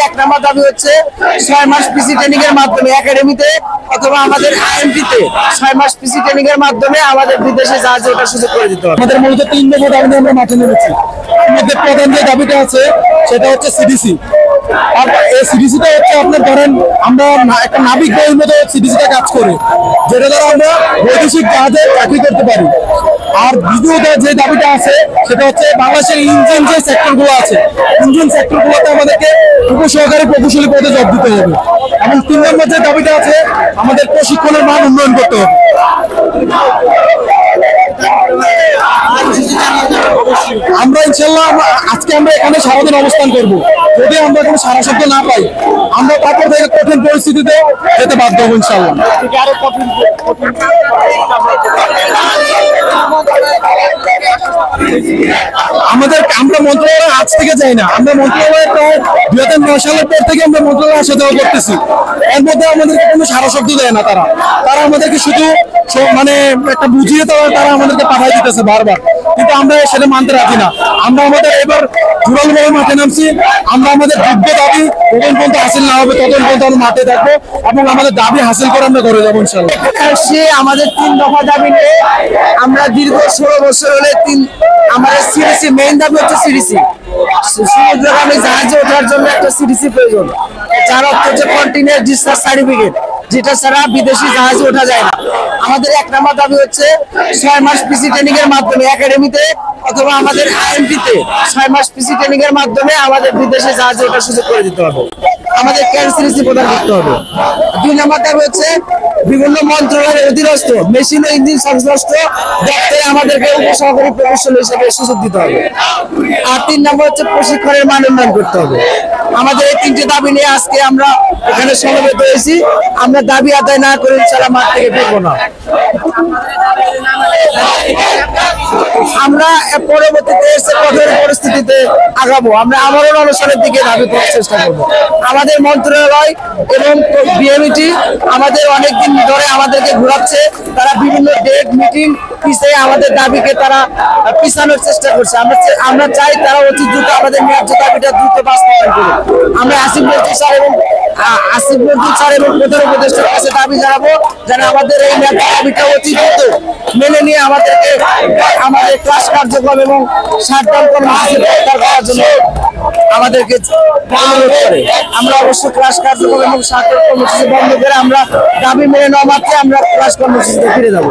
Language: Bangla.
এক নম্বর দাবি হচ্ছে 6 মাস পিসি ট্রেনিং এর মাধ্যমে একাডেমিতে অথবা আমাদের আইএমপিতে 6 মাস পিসি ট্রেনিং এর মাধ্যমে আমাদের বিদেশে জাহাজে ওঠার সুযোগ করে দিতে হবে। আমাদের মূলত 3 দফা দাবি নিয়ে আমরা মাঠে নেমেছি। এর মধ্যে প্রধান যে দাবিটা আছে সেটা হচ্ছে সিডিসি। আর এই সিডিসিটা হচ্ছে আপনার ধরেন আমরা একটা নাবিক বইয়ের মতো সিডিসিটা কাজ করে, যেটা দ্বারা আমরা বৈদেশিক জাহাজে চাকরি করতে পারি। আর দ্বিতীয়ত যে দাবিটা আছে সেটা হচ্ছে বাংলাদেশের ইঞ্জিন যে সেক্টরগুলো আছে, ইঞ্জিন সেক্টরগুলোতে আমাদেরকে উপসহকারী প্রকৌশলী পদে জব দিতে হবে। এবং 3 নম্বর যে দাবিটা আছে আমাদের প্রশিক্ষণের মান উন্নয়ন করতে হবে। আমরা ইনশাল্লাহ আজকে আমরা এখানে সারাদিন অবস্থান করব। যদি আমরা কোনো সারা শব্দ না পাই আমরা তারপর থেকে কঠিন পরিস্থিতিতে যেতে বাধ্য হবো ইনশাল্লাহ। আমরা মন্ত্রণালয় আজ থেকে যাই না, আমরা মন্ত্রণালয়ের প্রায় 2009 সালের পর থেকে আমরা মন্ত্রণালয়ের আসা যাওয়া করতেছি। এর মধ্যে আমাদেরকে কোনো সারা শব্দ দেয় না তারা আমাদেরকে শুধু মানে একটা বুঝিয়ে তারা আমাদেরকে পাঠাই দিতেছে বারবার, কিন্তু আমরা সেটা মানতে রাজি না। আমরা আমাদের এবার জোরালোভাবে মাঠে নামছি। আমরা আমাদের যোগ্য দাবি যতক্ষণ পর্যন্ত হাসিল না হবে ততক্ষণ পর্যন্ত আমরা মাঠে থাকবো এবং আমাদের দাবি হাসিল করে আমরা ঘরে যাবো ইনশাল্লাহ। সে আমাদের 3 দফা দাবি নিয়ে আমরা দীর্ঘ 16 বছর হলে আমাদের সিডিসি মেইন দাবি হচ্ছে সিডিসি সমুদ্রগামী জাহাজে ওঠার জন্য একটা সিডিসি প্রয়োজন, যার অর্থ হচ্ছে কন্টিনিউয়াস ডিসচার্জ সার্টিফিকেট, যেটা ছাড়া বিদেশি জাহাজে ওঠা যায় না। আমাদের 1 নম্বর দাবি হচ্ছে 6 মাস পিসি ট্রেনিং এর মাধ্যমে একাডেমিতে অথবা আমাদের আইএমপিতে 6 মাস পিসি ট্রেনিং এর মাধ্যমে আমাদের বিদেশে জাহাজে ওঠার সুযোগ করে দিতে হবে। আমাদের ক্যান্সিলিসি প্রদান করতে হবে। 2 নম্বর দাবি হচ্ছে বিভিন্ন মন্ত্রণালয়ের অধীনস্থ মেশিন ও ইঞ্জিন সংশ্লিষ্ট দপ্তরে আমাদেরকে উপসহকারী প্রকৌশলী হিসেবে সুযোগ দিতে হবে। আর 3 নম্বর হচ্ছে প্রশিক্ষণের মান উন্নয়ন করতে হবে। আমাদের এই 3টে দাবি নিয়ে আজকে আমরা এখানে সমবেত হয়েছি। আমরা দাবি আদায় না করে ইনশাআল্লাহ মাঠ থেকে ফিরবো না। আমরা পরবর্তীতে কঠোর পরিস্থিতিতে আগাবো। আমরা আমরণ অনশনের দিকে দাবি করার চেষ্টা করবো। আমাদের মন্ত্রণালয় এবং বিএমইটি আমাদের অনেকদিন ধরে আমাদেরকে ঘোরাচ্ছে। তারা বিভিন্ন ডেট মিটিং পিছিয়ে আমাদের দাবিকে তারা পিছানোর চেষ্টা করছে। আমরা চাই তারা অতি দ্রুত আমাদের ন্যায্য দাবিটা দ্রুত বাস্তবায়ন করুক। আমরা আসিফ নজরুল স্যার এবং প্রধান উপদেষ্টার কাছে দাবি জানাবো যেন আমাদের এই ন্যায্য দাবিটা অতি দ্রুত মেনে নিয়ে আমাদেরকে আমাদের ক্লাস কার্যক্রম এবং শাটডাউন কর্মসূচি প্রত্যাহার করার জন্য আমাদেরকে অনুরোধ করে। আমরা অবশ্যই ক্লাস কার্যক্রম এবং শাটডাউন কর্মসূচি বন্ধ করে আমরা দাবি মেনে নেওয়া মাত্রই আমরা ক্লাস কর্মসূচিতে ফিরে যাবো।